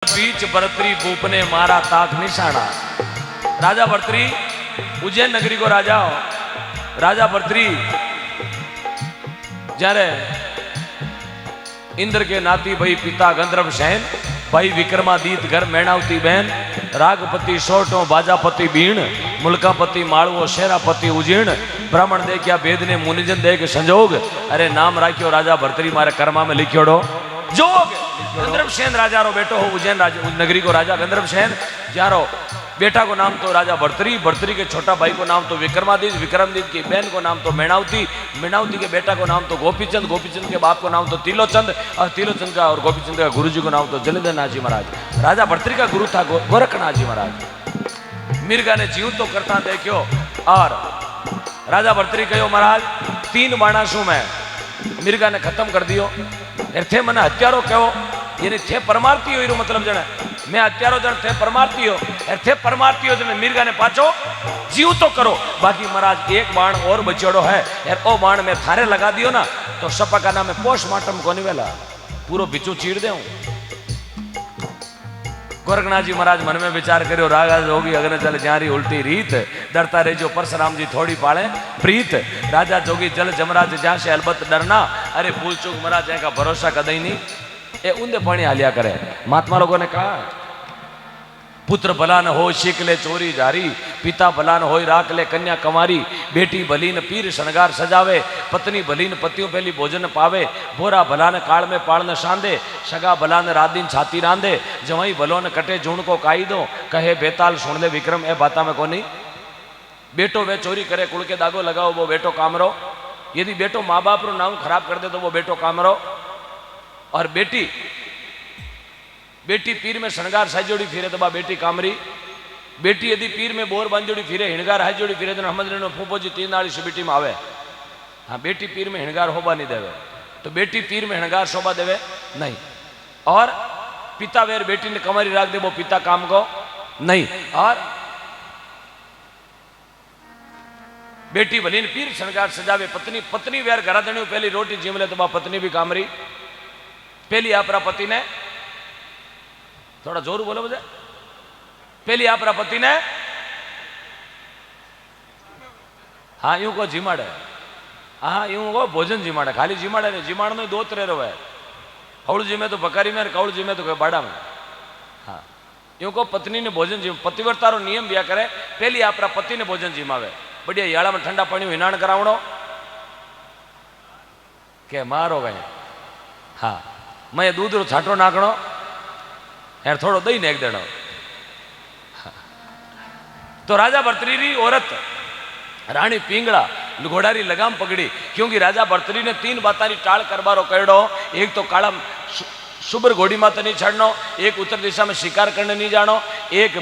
बीच भरतरी भूपने मारा ताक निशाना। राजा भरतरी उज्जैन नगरी को राजा हो। राजा भरतरी जारे इंद्र के नाती भाई पिता गंधर्व सहन भाई विक्रमादित्य घर मैणावती बहन रागपति सोटो बाजापति बीण मुल्कापति मालवो शेरापति उजीर्ण ब्राह्मण दे क्या वेद ने मुनिजन दे के संजोग। अरे नाम राख्यो राजा भरतरी मारे कर्मा में लिखियोड़ो जोग। गंधर्व सेन राजा रो बेटो हो उज्जैन नगरी को राजा गंधर्व सेन जारो बेटा को नाम तो राजा भरतरी, भरतरी के छोटा भाई को नाम तो विक्रमादित्य, विक्रमादित्य की बहन को नाम तो मैणावती, मैणावती के बेटा को नाम तो गोपीचंद, गोपीचंद के बाप को नाम तो तिलोचंद और तिलोचंद का और गोपीचंद का गुरुजी को नाम तो जलेंद्रनाथ जी महाराज। राजा भरतरी का गुरु था गोरखनाथ जी महाराज। मिर्गा ने जीव तो करता देखियो और राजा भरतरी कहो महाराज 3 बाणासु में मिर्गा ने खत्म कर दियो। थे मने हत्यारो कहो यानी थे परमार्थी हो मतलब जने मैं हत्यारो जन थे परमार्थी हो थे परमार्थी हो जने मिर्गा ने पाछो जीव तो करो। बाकी महाराज एक बाण और बचेड़ो है यार ओ बाण में थारे लगा दियो ना तो सपा नाम में पोस्टमार्टम कोनी वेला पूरो बिचू चीड़ दे। गोरखनाथ जी महाराज मन में विचार करो रागा जोगी अग्न जल जारी उल्टी रीत डरता रहे जो परशुराम जी थोड़ी पाले प्रीत। राजा जोगी जल जमराज जा से अलबत डरना। अरे भूल चूक महाराज का भरोसा कदई नहीं ए ऊंधे पानी हालिया करे। महात्मा लोगों ने कहा पुत्र भला न हो शीख ले चोरी जारी पिता भला न हो राख ले कन्या कंवारी बेटी भली न पीर शनगार सजावे पत्नी भली न पतियों पहली भोजन पावे बोरा भला न काल में पाल न शांदे सगा भला न रात दिन छाती रांदे जवाई भलो न कटे जूण को काई दो कहे बेताल सुन ले विक्रम ए बाता में कोनी। बेटो वे चोरी करे कुल के दागो लगाओ वो बेटो कामरो। यदि बेटो माँ बाप रो नाम खराब कर दे तो वो बेटो कामरो। और बेटी पीर में शनगार साजोड़ी फिरे तो बा बेटी कामरी। बेटी यदि पीर में बोर बांजोड़ी फिरे हिणगार हाजोड़ी फिरे तो हमद फूफो जी 3 नाली बेटी में आवे। हाँ बेटी पीर में हिणगार होबा नहीं देवे तो बेटी पीर में हिणगार शोभा देवे नहीं। और पिता वेर बेटी ने कमरी राख दे वो पिता काम को नहीं। और बेटी भली पीर शनगार सजावे पत्नी पत्नी वेर घरा दणी पहली रोटी जीम ले तो बा पत्नी भी कामरी। पहली आपरा पति ने थोड़ा जोर बोलो मुझे पहली आपरा पति ने हाँ यूं को जिमाड़े हाँ यूं को भोजन जिमाड़े खाली जिमाड़े नहीं जिमाड़ में 2 तरह रो है हौड़ जी में तो बकारी में कौड़ जी में तो बाड़ा में। हाँ यूं को पत्नी ने भोजन जिम पतिव्रता रो नियम दिया करे पहली आपरा पति ने भोजन जिमावे बढ़िया याड़ा में ठंडा पानी हिनाण करावणो के मारो गए। हाँ मैं दूध रो छाटो नाखणो यार थोड़ो दही ने एक देनो। तो राजा भरतरी री औरत रानी पिंगला घोड़ारी लगाम पकड़ी क्योंकि राजा भरतरी ने 3 बातारी टाल करबारो कड़ो। एक तो काला सुबर घोड़ी माता नहीं छड़नो, एक उत्तर दिशा में शिकार करने नहीं जानो, एक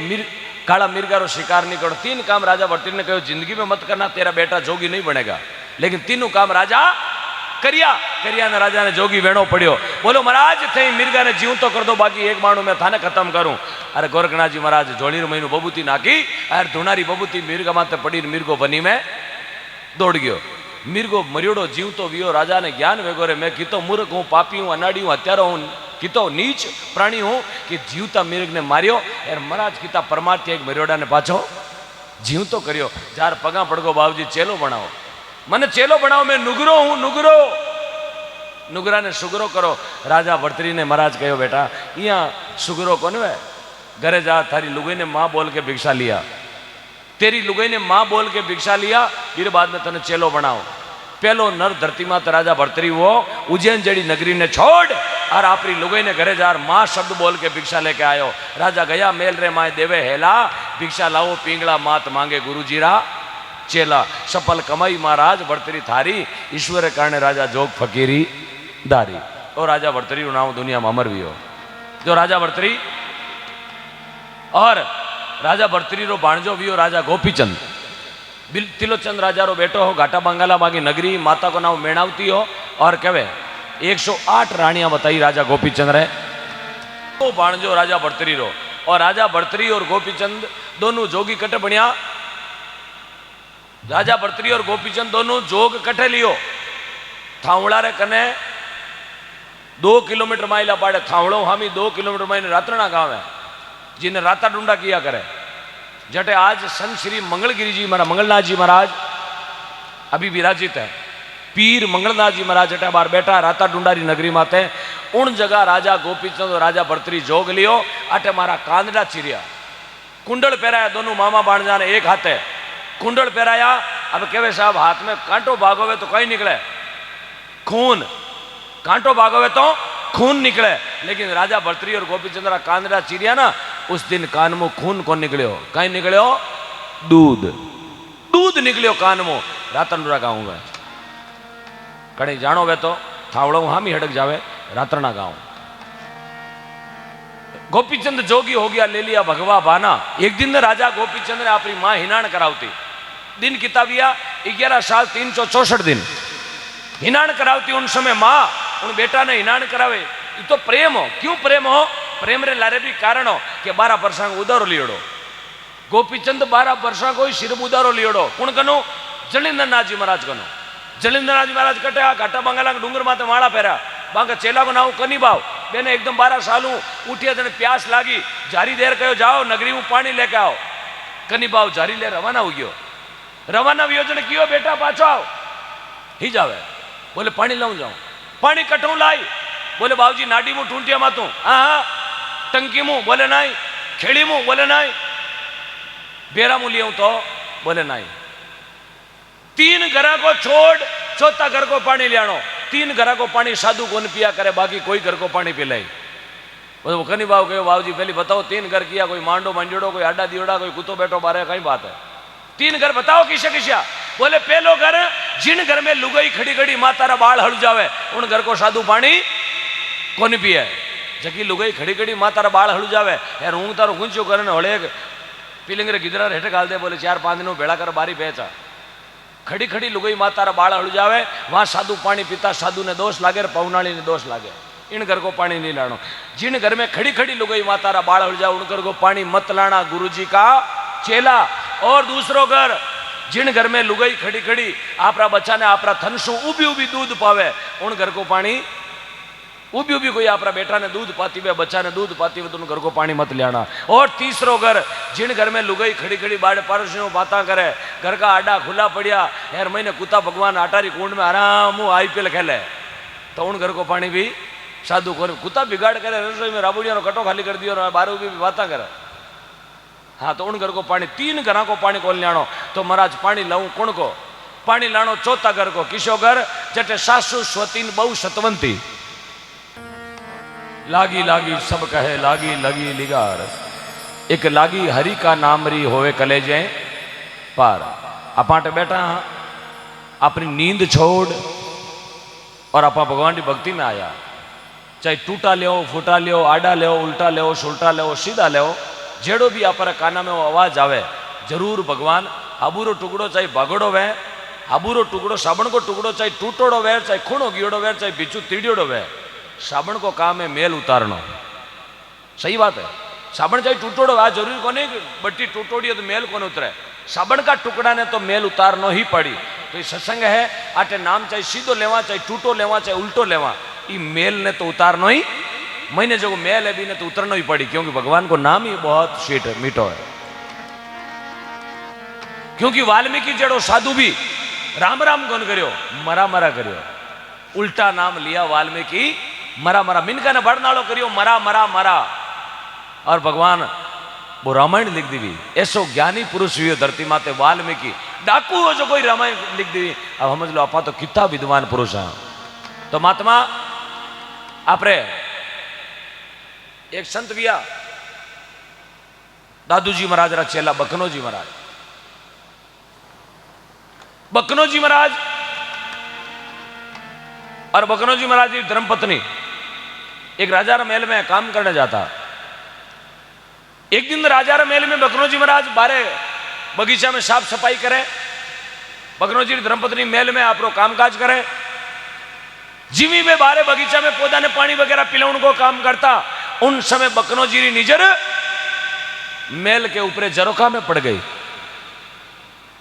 काला मिर्गा रो शिकार नहीं करो। 3 काम राजा भरतरी ने कहो जिंदगी में मत करना तेरा बेटा जोगी नहीं बनेगा। लेकिन तीनों काम राजा करिया ने राजा ने जोगी वेणो पड़ियो। बोलो महाराज थे मिर्गा ने जीव तो कर दो बाकी एक बाणु में थाने खत्म करूं। अरे गोरखनाथ जी महाराज जोड़ी महीनों बबूती नाकी अरे धुनारी बबूती मिर्गा माते पड़ी मिर्गो बनी में दौड़ गयो। मिर्गो मरियोड़ो जीव तो वियो। राजा ने ज्ञान वेगोरे मैं कितो मूर्ख हूं पापी हूं अनाड़ी हूं हत्यारो हूं कितो नीच प्राणी हूं कि जीवता मिर्ग ने मारियो। यार महाराज किता परमार्थी एक मरियोड़ा ने पाछो जीव तो करियो। जार पगा पड़गो बाबूजी चेलो बनाओ मने चेलो बनाओ मैं नुगरो हूं नुगरो नुगरा ने सुगरो करो। राजा भरतरी ने महाराज कहो बेटा यहाँ सुगरो कौन है घरे जा थारी लुगाई ने माँ बोल के भिक्षा लिया तेरी लुगाई ने माँ बोल के भिक्षा लिया फिर बाद में तने चेलो बनाओ। पहलो नर धरती मात राजा भरतरी वो उज्जैन जड़ी नगरी ने छोड़ और आपरी लुगाई ने घरे जार माँ शब्द बोल के भिक्षा लेके आयो। राजा गया मेल रे माए देवे हेला भिक्षा लाओ पिंगला मात मांगे गुरुजी रा चेला सफल कमाई महाराज भरतरी थारी ईश्वर कारण राजा जोग फकीरी दारी। और राजा भरतरी रो नाम दुनिया में अमर भी हो जो राजा भरतरी। और राजा भरतरी रो भाणजो भी हो राजा गोपीचंद तिलोचंद राजा रो बेटो हो घाटा बंगाला बागी नगरी माता को नाम मैणावती हो। और कहे 108 रानियां बताई राजा गोपीचंद रे तो भाणजो राजा भरतरी रो। और राजा भरतरी और गोपीचंद दोनों जोगी कटे बनिया। राजा भरतरी और गोपीचंद दोनों जोग कटे लियो थावड़ा रे कने 2 किलोमीटर माइला पाड़े थावड़ो हामी 2 किलोमीटर माइने रात्रणा गांव है जिन्हें राता डूंडा किया करे। जटे आज संत श्री मंगलगिरी जी महाराज, मंगलनाथ जी महाराज अभी विराजित है। पीर मंगलनाथ जी महाराज जटे बार बैठा राता डूंडारी नगरी माते उन जगह राजा गोपीचंद और राजा भर्तरी जोग लियो। अटे मारा कांदड़ा चिरिया, कुंडल पहराया, दोनों मामा बाणजा ने एक हाथे कुंडल पहराया। अब कहे साहब हाथ में कांटो भागोवे तो कहीं निकले खून, कांटो भागोवे तो खून निकले। लेकिन राजा भर्तरी और गोपीचंद्र कांदड़ा चिरिया ना, उस दिन कान में खून कौन निकलियो, कहीं निकलियो दूध, दूध निकलियो कान में। रातनडुरा गाँव में कहीं जानो वे तो थावड़ो हामी हड़क जावे रातरणा गाँव। गोपीचंद जोगी हो गया, ले लिया भगवा बाना। एक दिन राजा गोपीचंद ने अपनी मां हिनाण करावती, दिन किताबिया 11 साल 364 दिन हिनाण करावती। उन समय मां उन बेटा ने हिनाण करावे, ये तो प्रेम हो। क्यों प्रेम हो? प्रेम रे लारे भी कारण हो कि 12 वर्षा उदारो लियोड़ो। गोपीचंद 12 वर्षा को सिर उदारो लियोड़ो। कौन कनो? जलिंद्रनाथ जी महाराज कनो। जलिंद्रनाथ जी महाराज कटे घाटा बंगाला डूंगर माते माड़ा पहरा, बांका चेला को नाव कनी भाव बेने एकदम 12 साल उठिया तने प्यास लागी, जारी देर कहो जाओ नगरी में पानी लेके आओ। कनी भाव जारी ले रवाना हो गयो। रवाना वियोजन कियो, बेटा पाछो आओ। ही जावे, बोले पानी लाऊं जाऊं, पानी कटू लाई। बोले बाबूजी नाडी मुंह टूंटिया मातू, हाँ टंकी मुंह, बोले नहीं। खेड़ी मुंह, बोले नहीं। बेरा मुंह लिया तो, बोले नहीं। 3 घरा को छोड़ चौथा घर को पानी लियानो। 3 घरा को पानी साधु कौन पिया करे, बाकी कोई घर को पानी पिलाई। वो कनी बाबू कहो बाबूजी पहले बताओ 3 घर किया, कोई मांडो मंजड़ो, कोई आडा दियोड़ा, कोई कुत्तो बैठो बारे, कई बात है। 3 घर बताओ किसे किसा? बोले पहलो घर जिन घर में लुगाई खड़ी खड़ी मातारा बाल हड़ जावे उन घर को साधु पानी कौन पिए। जकी लुगाई खड़ी खड़ी मातारा बाल हड़ जावे यार हूँ तारो गुंचो करने हड़े पीलिंग रे गिदरा हेठ गाल दे। बोले 4-5 दिन भेड़ा कर बारी बेचा। खड़ी खड़ी लुगाई मातारा बाल हड़ जावे, वहां साधु पानी पीता, साधु ने दोष लागे, पौनाली ने दोष लागे। इन घर को पानी नहीं लानो। जिन घर में खड़ी खड़ी लुगाई मातारा बाल हड़ जाओ उन घर को पानी मत लाना, गुरु जी का चेला। और दूसरो घर जिन घर में लुगाई खड़ी खड़ी आपरा बच्चा ने आपरा थनसू उभी उभी दूध पावे उन घर को पानी, उभी उभी कोई आपरा बेटा ने दूध पाती हुए, बच्चा ने दूध पाती हुए, तो उन घर को पानी मत लेना। और तीसरो घर जिन घर में लुगाई खड़ी खड़ी बाढ़ पारसियों बातें करे, घर का आडा खुला पड़िया यार महीने कुत्ता भगवान आटारी कुंड में आराम IPL खेले, तो उन घर को पानी भी साधु को कुत्ता बिगाड़ करे, रसोई में राबुड़िया कटो खाली कर दियो, बारह भी बातें करे। हाँ तो उन घर को पानी, 3 घरा को पानी कौन लानो? तो महाराज पानी लाऊं कौन को? पानी लानो चौथा घर को। किसो घर? जटे सासु स्वतीन बहु सतवंती। लागी लागी सब कहे लागी लगी लिगार, एक लागी हरि का नाम री होवे कलेजे पार। अपाटे बैठा अपनी नींद छोड़ और आपा भगवान की भक्ति में आया। चाहे टूटा लियो, फूटा लियो, आडा लियो, उल्टा लियो, सुल्टा लियो, सीधा लियो, जेड़ो भी आप काना में वो आवाज आवे जरूर भगवान। हाबूरो टुकड़ो चाहे भागड़ो वे, हाबूरो टुकड़ो साबण को टुकड़ो चाहे टूटोड़ो वे, चाहे खूणो गियोड़ो वे, चाहे बिचू तीड़ियोड़ो वे, साबण को काम है मेल उतारनो। सही बात है। साबण चाहे टूटोड़ो, आज जरूरी को नहीं बट्टी टूटोड़ी है तो मेल कौन उतरे, साबण का टुकड़ा ने तो मेल उतारनो ही पड़ी। तो ये सत्संग है, आटे नाम चाहे सीधो लेवा, चाहे टूटो लेवा, चाहे उल्टो लेवा, ये मेल ने तो उतारनो ही, मैंने जो मेल है भी ने तो उतरना ही पड़ी, क्योंकि भगवान को नाम ही बहुत स्वीट है, मीठो है। क्योंकि वाल्मीकि जड़ो साधु भी राम राम कौन करियो, मरा मरा करियो। उल्टा नाम लिया वाल्मीकि, मरा मरा मिनका ने बड़नाड़ो करियो, मरा मरा मरा। और भगवान वो रामायण लिख दी, ऐसो ज्ञानी पुरुष हुई धरती माते वाल्मीकि। डाकू हो जो कोई रामायण लिख दी। अब समझ लो आपा तो कितना विद्वान पुरुष है। तो महात्मा आपरे एक संत भैया दादूजी महाराज रा चेला बकनोजी महाराज, बकनोजी महाराज और बकनोजी महाराज की धर्मपत्नी एक राजा रा महल में काम करने जाता। एक दिन राजा रा महल में बकनोजी महाराज बारे बगीचा में साफ सफाई करे, बकनोजी की धर्मपत्नी महल में आप कामकाज करे। जिमी में बारे बगीचा में पौधा ने पानी वगैरह पिलाने को काम करता। उन समय बकनोजी री निजर मेल के ऊपर जरोखा में पड़ गई।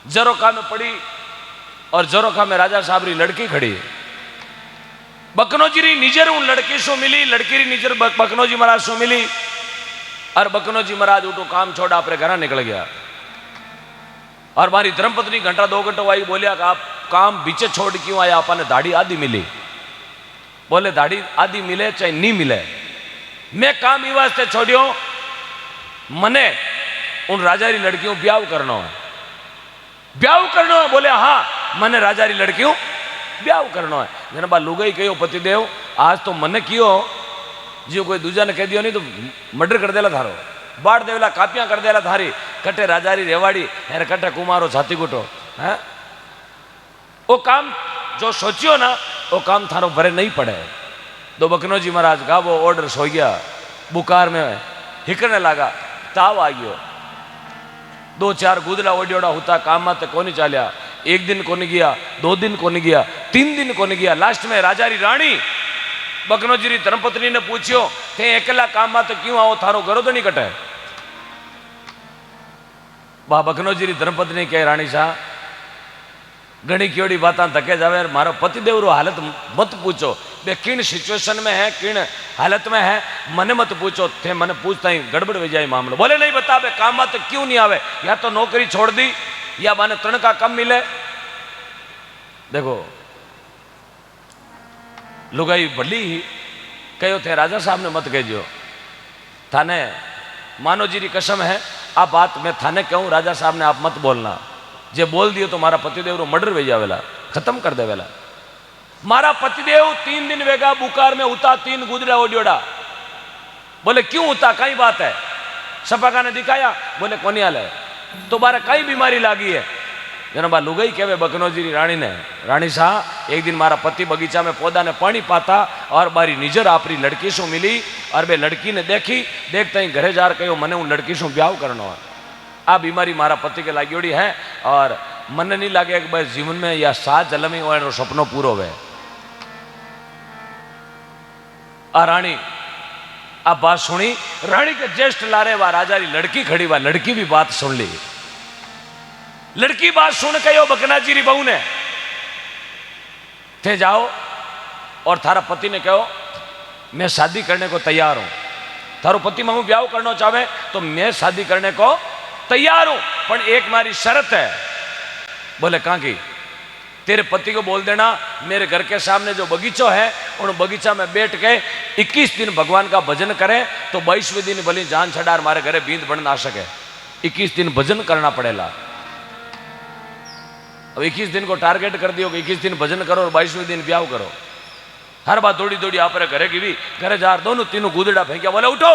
जरोखा में पड़ी और जरोखा में राजा साहब री लड़की खड़ी। बकनोजी निजर उन लड़की सो मिली, लड़की निजर बकनोजी महाराज सो मिली। और बकनोजी महाराज उठो काम छोड़ा अपने घर निकल गया। और मारी धर्मपत्नी घंटा 2 घंटा आई, बोलिया कि आप काम बीचे छोड़ क्यों आया, अपन दाढ़ी आधी मिली। बोले दाढ़ी आधी मिले चाहे नहीं मिले, मैं काम ई वास्ते छोड़ियो, मने उन राजारी लड़कियों ब्याह करना है। ब्याह करना है? बोले हाँ, मने राजारी लड़कियों ब्याह करना है। जनबा लुगाई कहो पतिदेव आज तो मने कियो, जो कोई दूजा ने कह दियो नहीं तो मर्डर कर देला थारो, बाढ़ देवेला, कापियां कर देला थारी, कटे राजारी रेवाड़ी है, कटे कुमारो छाती कुटो है। वो काम जो सोचियो ना वो काम थारो भरे नहीं पड़े। दो बकनोजी महाराज का वो ऑर्डर सो गया, बुखार में हिकने लगा, ताव आ गयो। 2-4 गुदला ओडियोड़ा होता काम में तो कोनी चालिया। 1 दिन कोनी गया, 2 दिन कोनी गया, 3 दिन कोनी गया। लास्ट में राजारी रानी बकनोजी री धर्मपत्नी ने पूछियो थे अकेला काम में तो क्यों आओ, थारो घरो तो नहीं कटे। बा बकनोजी री धर्मपत्नी कहे रानी साहब घनी क्योड़ी बात धके जावे, मारो पतिदेव रो हालत मत पूछो, बे किन सिचुएशन में है, किन हालत में है, मने मत पूछो, थे मने पूछता ही गड़बड़ हो जाए मामलो। बोले नहीं बता बे काम तो क्यों नहीं आवे, या तो नौकरी छोड़ दी या माने 3 का कम मिले। देखो लुगाई भली ही कहो थे राजा साहब ने मत कहजो, थाने मानो जी री कसम है आ बात मैं थाने कहूं, राजा साहब ने आप मत बोलना, जे बोल दियो तो मारा पतिदेव रो मर्डर हो जावेला, खत्म कर देवेला। मारा पतिदेव 3 दिन वेगा बुखार में उता, 3 गुदड़ा ओडियोड़ा। बोले क्यों उता, कई बात है? सपाका ने दिखाया, बोले कोनी हाल है, तो बारे कई बीमारी लागी है। जनबा लुगाई कहवे बकनोजी री रानी ने, रानी साहब एक दिन मारा पति बगीचा में पौधा ने पानी पाता और मारी निजर आपरी लड़की सो मिली, और बे लड़की ने देखी, देखते ही घरे जार कहो मने उन लड़की सो ब्याह करनो है। आ बीमारी मारा पति के लागियोड़ी है और मन नहीं लागे कि भाई जीवन में या 7 जन्म में वो सपनो पूरो हुए। आ रानी आप बात सुनी, रानी के ज्येष्ठ लारे वा राजा री लड़की खड़ी, वा लड़की भी बात सुन ली। लड़की बात सुन के यो बकनाजी री बहू ने थे जाओ और थारा पति ने कहो मैं शादी करने को तैयार हूं, थारो पति मांगू ब्याह करना चाहे तो मैं शादी करने को तैयार हूं, पर एक मारी शर्त है। बोले कहां की? तेरे पति को बोल देना मेरे घर के सामने जो बगीचा है उन बगीचा में बैठ के 21 दिन भगवान का भजन करें तो 22वें दिन भली जान छड़ार मारे घरे बींद बन ना सके। 21 दिन भजन करना पड़ेगा। अब 21 दिन को टारगेट कर दियो कि 21 दिन भजन करो और 22वें दिन ब्याह करो। हर बात दौड़ी दौड़ी आप घरे की भी घरे जार दोनों तीनों गुदड़ा फेंकिया। बोले उठो,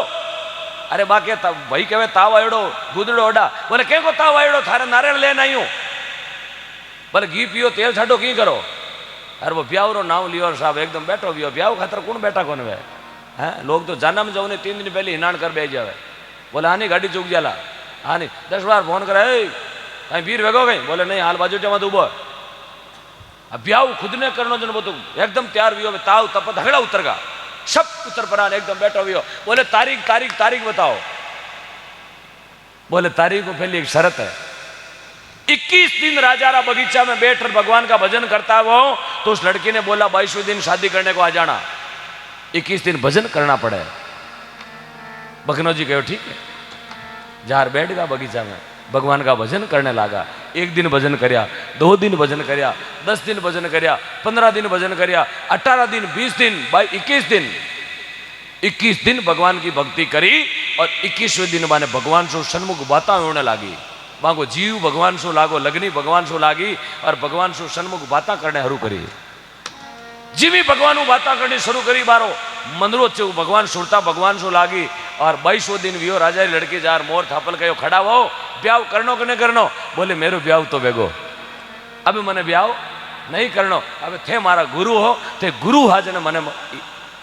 अरे बाकी भाई कहे ताव आयोड़ो गुदड़ो ओडा। बोले के को ताव आयोड़ो, थारे नारियल लेना आई हूं। बोले घी पियो तेल छाटो की करो। अरे वो ब्याह रो नाम लियो साहब एकदम बैठो बियो, ब्याह खातर कौन बैठा कौन वे हैं? लोग तो जाना में जाओ 3 दिन पहले हिनान कर बैठ जावे। बोले हाँ नहीं गाड़ी चूक जाला, हाँ नहीं 10 बार फोन करे कहीं वीर वेगो गई। बोले नहीं हाल बाजू टेमा उबो। अब ब्याह खुद ने करनो जन वो तो एकदम तैयार हुई ताव तप धगड़ा उतर गा सब उतर परान एकदम बैठो हुई। बोले तारीख तारीख तारीख बताओ। बोले तारीख को पहले एक शर्त है, 21 दिन राजारा बगीचा में बैठ भगवान का भजन करता वो तो उस लड़की ने बोला 22वें दिन शादी करने को आ जाना, 21 दिन भजन करना पड़े। बकनोजी कहो ठीक है, जार बैठ गया बगीचा में भगवान का भजन करने लगा। 1 दिन भजन करया, 2 दिन भजन करया, 10 दिन भजन करया, 15 दिन भजन करया, 18 दिन, 20 दिन, 21 दिन भगवान की भक्ति करी। और 21वें दिन माने भगवान सो सन्मुख बाता होने लगी। मांगो जीव भगवान सो लागो, लगनी भगवान सो लागी और भगवान सो सन्मुख बाता करने हरू करी। जीवी भगवान बाता करनी शुरू करी बारो मंदरो चे भगवान सुरता भगवान सो लागी। और 22वें दिन वियो राजा लड़की जार मोर थापल कहो खड़ा हो ब्याह करनो कि नहीं करनो। बोले मेरो ब्याह तो वेगो, अभी मने ब्याह नहीं करनो। अब थे मारा गुरु हो, थे गुरु हाज ने मने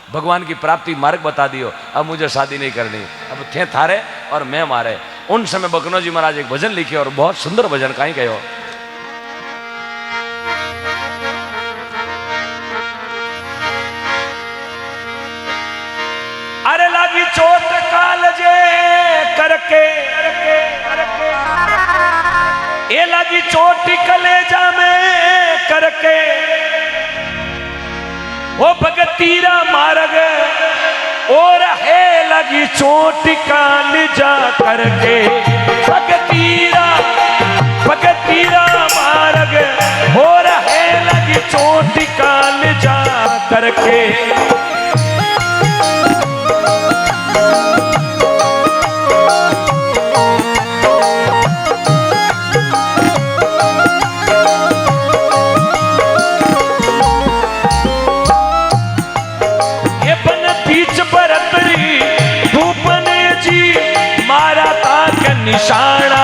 भगवान की प्राप्ति मार्ग बता दियो, अब मुझे शादी नहीं करनी। अब थे थारे और मैं मारे। उन समय बकनोजी महाराज एक भजन लिखे और बहुत सुंदर भजन कहीं कहो। अरे लागी चोट कालजे करके ये लागी चोट कलेजा में करके वो भगत तीरा मार्ग और है लगी चोट कान जा करके पग तीरा मार्ग और है लगी चोट कान जा करके निशाना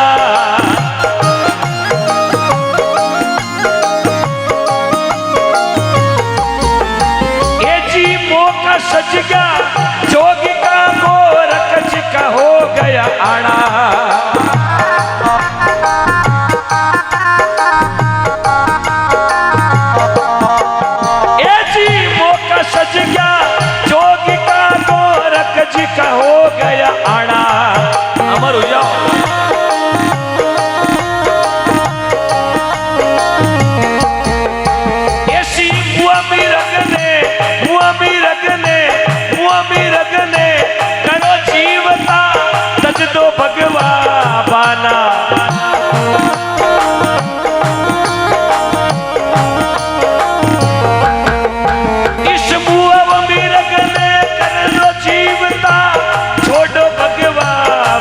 ये जी मौका सच गया जोगी का गोरख जी का हो गया आना ये जी मौका सच गया जोगी का गोरख जी का हो गया आना अमर हो जाओ रगने करो जीवता तज दो भगवा बाना इस मुआ में रगने करो जीवता छोड़ो भगवा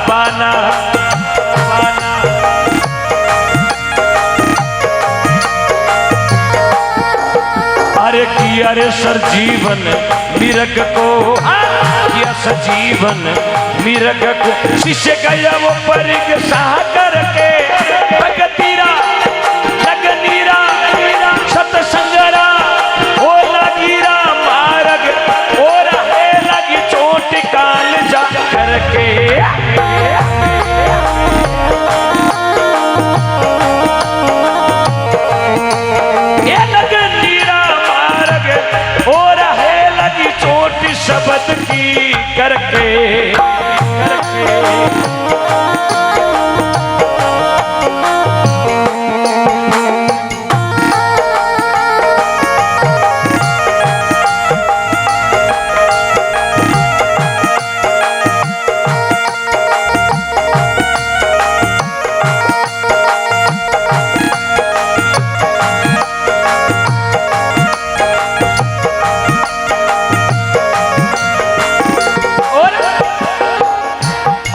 बाना अरे किया रे सर जीवन मिरग को किया सजीवन मिरग को शिष्य गया वो परिग साह करके भगतीरा लगनीरा सतसंगरा ओ लगीरा मार्ग और है लगी चोट काल जा करके ये लगनीरा मार्ग और है लगी चोट शब्द की करके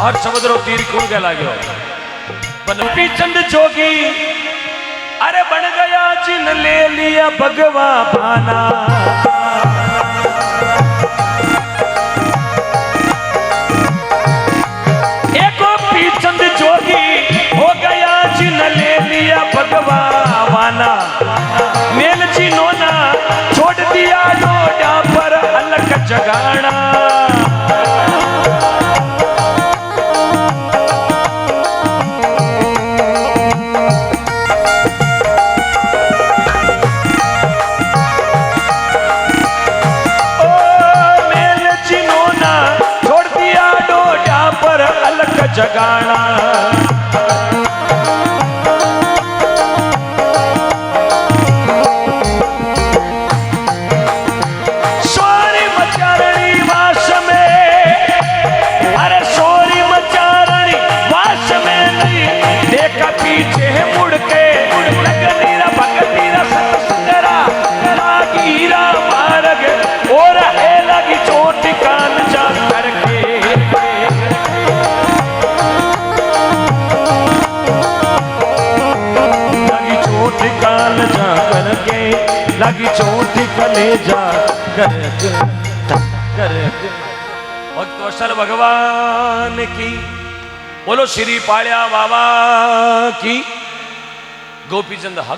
और समुद्रो तीर कौन के लागो बनपी चंद जोगी अरे बन गया जिन ले लिया भगवा भाना एको पीचंद जोगी हो गया जिन ले लिया भगवा वाना मेल जिनोना छोड़ दिया डोडा पर अलग जगाना जगाना सोरी मचारणी वास में अरे सोरी मचारणी वास में नहीं देखा पीछे मुड़ के लगनीरा भगतीरा सतसंगरा लागीरा मार्ग और है लगी चोट कान जा करके लगी चोट कलेजा करके भक्त वत्सल भगवान की बोलो श्री पालिया बाबा की गोपीचंद हग